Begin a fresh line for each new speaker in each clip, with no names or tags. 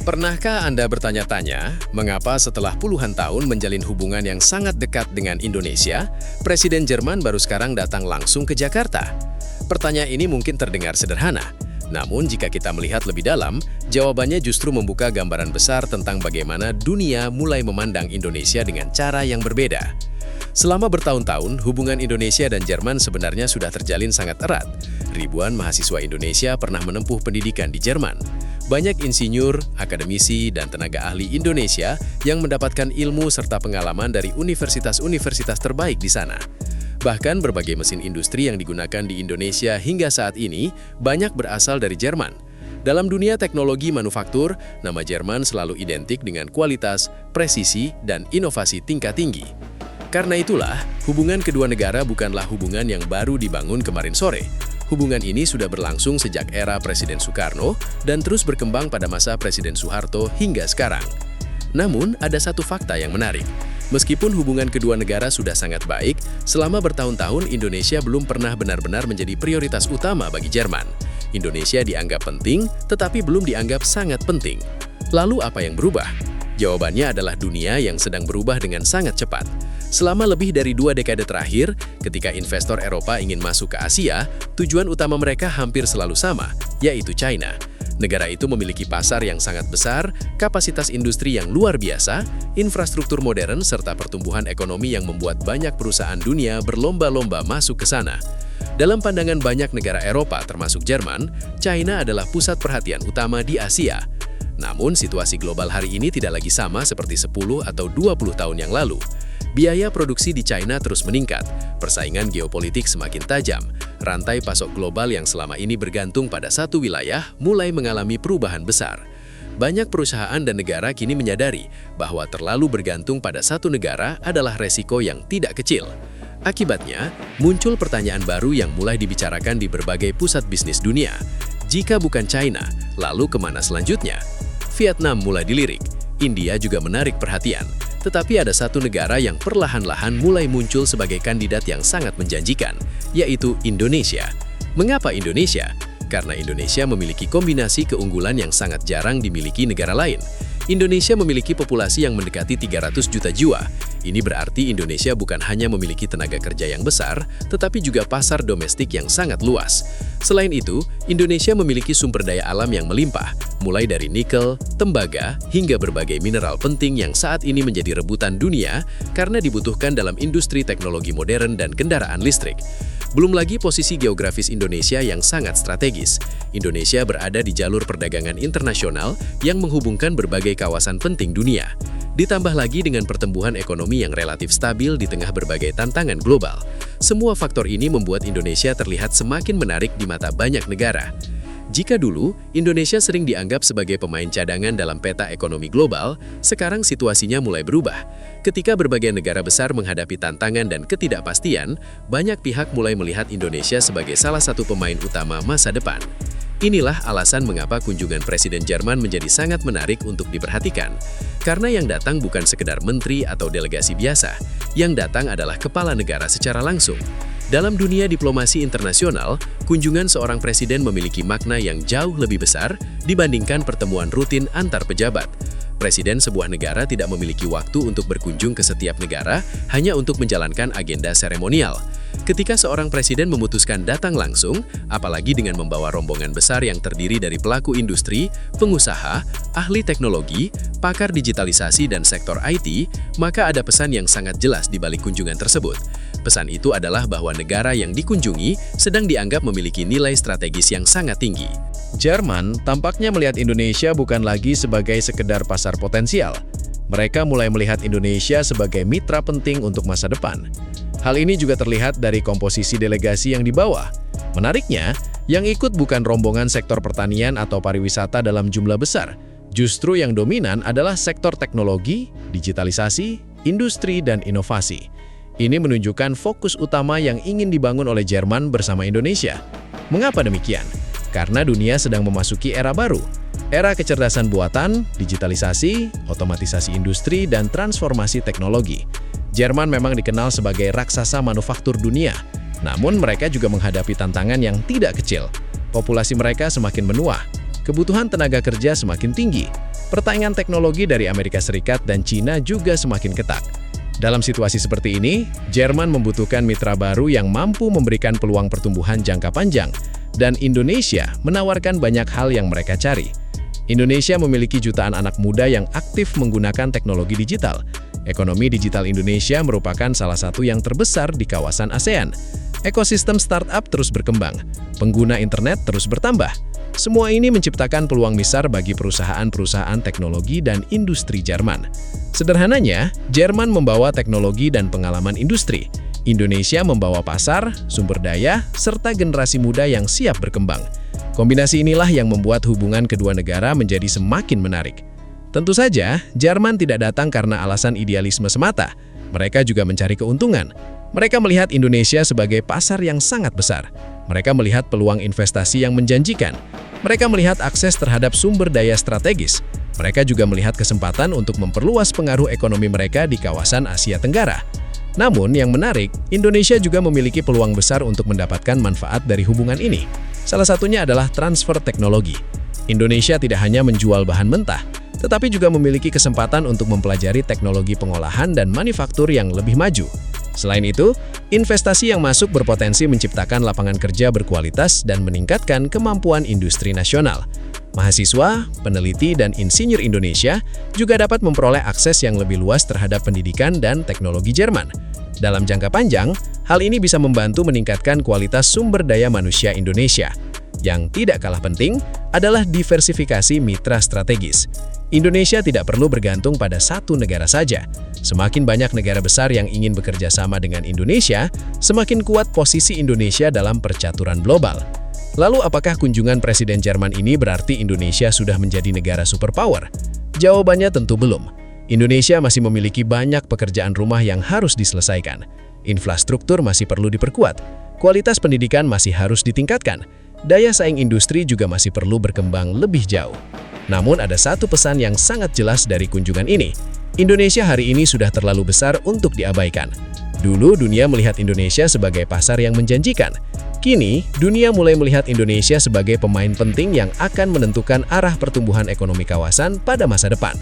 Pernahkah Anda bertanya-tanya, mengapa setelah puluhan tahun menjalin hubungan yang sangat dekat dengan Indonesia, Presiden Jerman baru sekarang datang langsung ke Jakarta? Pertanyaan ini mungkin terdengar sederhana, namun jika kita melihat lebih dalam, jawabannya justru membuka gambaran besar tentang bagaimana dunia mulai memandang Indonesia dengan cara yang berbeda. Selama bertahun-tahun, hubungan Indonesia dan Jerman sebenarnya sudah terjalin sangat erat. Ribuan mahasiswa Indonesia pernah menempuh pendidikan di Jerman. Banyak insinyur, akademisi, dan tenaga ahli Indonesia yang mendapatkan ilmu serta pengalaman dari universitas-universitas terbaik di sana. Bahkan berbagai mesin industri yang digunakan di Indonesia hingga saat ini banyak berasal dari Jerman. Dalam dunia teknologi manufaktur, nama Jerman selalu identik dengan kualitas, presisi, dan inovasi tingkat tinggi. Karena itulah, hubungan kedua negara bukanlah hubungan yang baru dibangun kemarin sore. Hubungan ini sudah berlangsung sejak era Presiden Soekarno dan terus berkembang pada masa Presiden Soeharto hingga sekarang. Namun, ada satu fakta yang menarik. Meskipun hubungan kedua negara sudah sangat baik, selama bertahun-tahun Indonesia belum pernah benar-benar menjadi prioritas utama bagi Jerman. Indonesia dianggap penting, tetapi belum dianggap sangat penting. Lalu apa yang berubah? Jawabannya adalah dunia yang sedang berubah dengan sangat cepat. Selama lebih dari 2 dekade terakhir, ketika investor Eropa ingin masuk ke Asia, tujuan utama mereka hampir selalu sama, yaitu China. Negara itu memiliki pasar yang sangat besar, kapasitas industri yang luar biasa, infrastruktur modern, serta pertumbuhan ekonomi yang membuat banyak perusahaan dunia berlomba-lomba masuk ke sana. Dalam pandangan banyak negara Eropa, termasuk Jerman, China adalah pusat perhatian utama di Asia. Namun, situasi global hari ini tidak lagi sama seperti 10 atau 20 tahun yang lalu. Biaya produksi di China terus meningkat, persaingan geopolitik semakin tajam, rantai pasok global yang selama ini bergantung pada satu wilayah mulai mengalami perubahan besar. Banyak perusahaan dan negara kini menyadari bahwa terlalu bergantung pada satu negara adalah resiko yang tidak kecil. Akibatnya, muncul pertanyaan baru yang mulai dibicarakan di berbagai pusat bisnis dunia. Jika bukan China, lalu kemana selanjutnya? Vietnam mulai dilirik, India juga menarik perhatian. Tetapi ada satu negara yang perlahan-lahan mulai muncul sebagai kandidat yang sangat menjanjikan, yaitu Indonesia. Mengapa Indonesia? Karena Indonesia memiliki kombinasi keunggulan yang sangat jarang dimiliki negara lain. Indonesia memiliki populasi yang mendekati 300 juta jiwa. Ini berarti Indonesia bukan hanya memiliki tenaga kerja yang besar, tetapi juga pasar domestik yang sangat luas. Selain itu, Indonesia memiliki sumber daya alam yang melimpah, mulai dari nikel, tembaga, hingga berbagai mineral penting yang saat ini menjadi rebutan dunia karena dibutuhkan dalam industri teknologi modern dan kendaraan listrik. Belum lagi posisi geografis Indonesia yang sangat strategis. Indonesia berada di jalur perdagangan internasional yang menghubungkan berbagai kawasan penting dunia. Ditambah lagi dengan pertumbuhan ekonomi yang relatif stabil di tengah berbagai tantangan global. Semua faktor ini membuat Indonesia terlihat semakin menarik di mata banyak negara. Jika dulu, Indonesia sering dianggap sebagai pemain cadangan dalam peta ekonomi global, sekarang situasinya mulai berubah. Ketika berbagai negara besar menghadapi tantangan dan ketidakpastian, banyak pihak mulai melihat Indonesia sebagai salah satu pemain utama masa depan. Inilah alasan mengapa kunjungan Presiden Jerman menjadi sangat menarik untuk diperhatikan. Karena yang datang bukan sekedar menteri atau delegasi biasa, yang datang adalah kepala negara secara langsung. Dalam dunia diplomasi internasional, kunjungan seorang presiden memiliki makna yang jauh lebih besar dibandingkan pertemuan rutin antar pejabat. Presiden sebuah negara tidak memiliki waktu untuk berkunjung ke setiap negara hanya untuk menjalankan agenda seremonial. Ketika seorang presiden memutuskan datang langsung, apalagi dengan membawa rombongan besar yang terdiri dari pelaku industri, pengusaha, ahli teknologi, pakar digitalisasi, dan sektor IT, maka ada pesan yang sangat jelas di balik kunjungan tersebut. Pesan itu adalah bahwa negara yang dikunjungi sedang dianggap memiliki nilai strategis yang sangat tinggi. Jerman tampaknya melihat Indonesia bukan lagi sebagai sekedar pasar potensial. Mereka mulai melihat Indonesia sebagai mitra penting untuk masa depan. Hal ini juga terlihat dari komposisi delegasi yang dibawa. Menariknya, yang ikut bukan rombongan sektor pertanian atau pariwisata dalam jumlah besar. Justru yang dominan adalah sektor teknologi, digitalisasi, industri, dan inovasi. Ini menunjukkan fokus utama yang ingin dibangun oleh Jerman bersama Indonesia. Mengapa demikian? Karena dunia sedang memasuki era baru. Era kecerdasan buatan, digitalisasi, otomatisasi industri, dan transformasi teknologi. Jerman memang dikenal sebagai raksasa manufaktur dunia, namun mereka juga menghadapi tantangan yang tidak kecil. Populasi mereka semakin menua, kebutuhan tenaga kerja semakin tinggi, Persaingan teknologi dari Amerika Serikat dan China juga semakin ketat. Dalam situasi seperti ini, Jerman membutuhkan mitra baru yang mampu memberikan peluang pertumbuhan jangka panjang, dan Indonesia menawarkan banyak hal yang mereka cari. Indonesia memiliki jutaan anak muda yang aktif menggunakan teknologi digital. Ekonomi digital Indonesia merupakan salah satu yang terbesar di kawasan ASEAN. Ekosistem startup terus berkembang, pengguna internet terus bertambah. Semua ini menciptakan peluang besar bagi perusahaan-perusahaan teknologi dan industri Jerman. Sederhananya, Jerman membawa teknologi dan pengalaman industri. Indonesia membawa pasar, sumber daya, serta generasi muda yang siap berkembang. Kombinasi inilah yang membuat hubungan kedua negara menjadi semakin menarik. Tentu saja, Jerman tidak datang karena alasan idealisme semata. Mereka juga mencari keuntungan. Mereka melihat Indonesia sebagai pasar yang sangat besar. Mereka melihat peluang investasi yang menjanjikan. Mereka melihat akses terhadap sumber daya strategis. Mereka juga melihat kesempatan untuk memperluas pengaruh ekonomi mereka di kawasan Asia Tenggara. Namun, yang menarik, Indonesia juga memiliki peluang besar untuk mendapatkan manfaat dari hubungan ini. Salah satunya adalah transfer teknologi. Indonesia tidak hanya menjual bahan mentah, tetapi juga memiliki kesempatan untuk mempelajari teknologi pengolahan dan manufaktur yang lebih maju. Selain itu, investasi yang masuk berpotensi menciptakan lapangan kerja berkualitas dan meningkatkan kemampuan industri nasional. Mahasiswa, peneliti, dan insinyur Indonesia juga dapat memperoleh akses yang lebih luas terhadap pendidikan dan teknologi Jerman. Dalam jangka panjang, hal ini bisa membantu meningkatkan kualitas sumber daya manusia Indonesia. Yang tidak kalah penting adalah diversifikasi mitra strategis. Indonesia tidak perlu bergantung pada satu negara saja. Semakin banyak negara besar yang ingin bekerja sama dengan Indonesia, semakin kuat posisi Indonesia dalam percaturan global. Lalu apakah kunjungan Presiden Jerman ini berarti Indonesia sudah menjadi negara superpower? Jawabannya tentu belum. Indonesia masih memiliki banyak pekerjaan rumah yang harus diselesaikan. Infrastruktur masih perlu diperkuat. Kualitas pendidikan masih harus ditingkatkan. Daya saing industri juga masih perlu berkembang lebih jauh. Namun ada satu pesan yang sangat jelas dari kunjungan ini. Indonesia hari ini sudah terlalu besar untuk diabaikan. Dulu dunia melihat Indonesia sebagai pasar yang menjanjikan. Kini, dunia mulai melihat Indonesia sebagai pemain penting yang akan menentukan arah pertumbuhan ekonomi kawasan pada masa depan.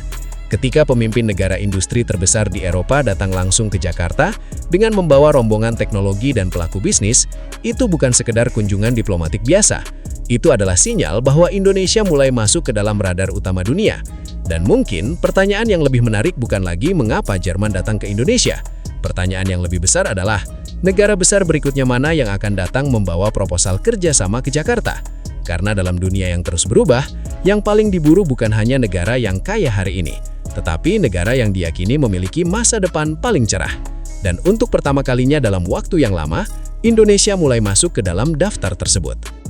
Ketika pemimpin negara industri terbesar di Eropa datang langsung ke Jakarta dengan membawa rombongan teknologi dan pelaku bisnis, itu bukan sekedar kunjungan diplomatik biasa. Itu adalah sinyal bahwa Indonesia mulai masuk ke dalam radar utama dunia. Dan mungkin pertanyaan yang lebih menarik bukan lagi mengapa Jerman datang ke Indonesia. Pertanyaan yang lebih besar adalah, negara besar berikutnya mana yang akan datang membawa proposal kerjasama ke Jakarta? Karena dalam dunia yang terus berubah, yang paling diburu bukan hanya negara yang kaya hari ini, tetapi negara yang diyakini memiliki masa depan paling cerah. Dan untuk pertama kalinya dalam waktu yang lama, Indonesia mulai masuk ke dalam daftar tersebut.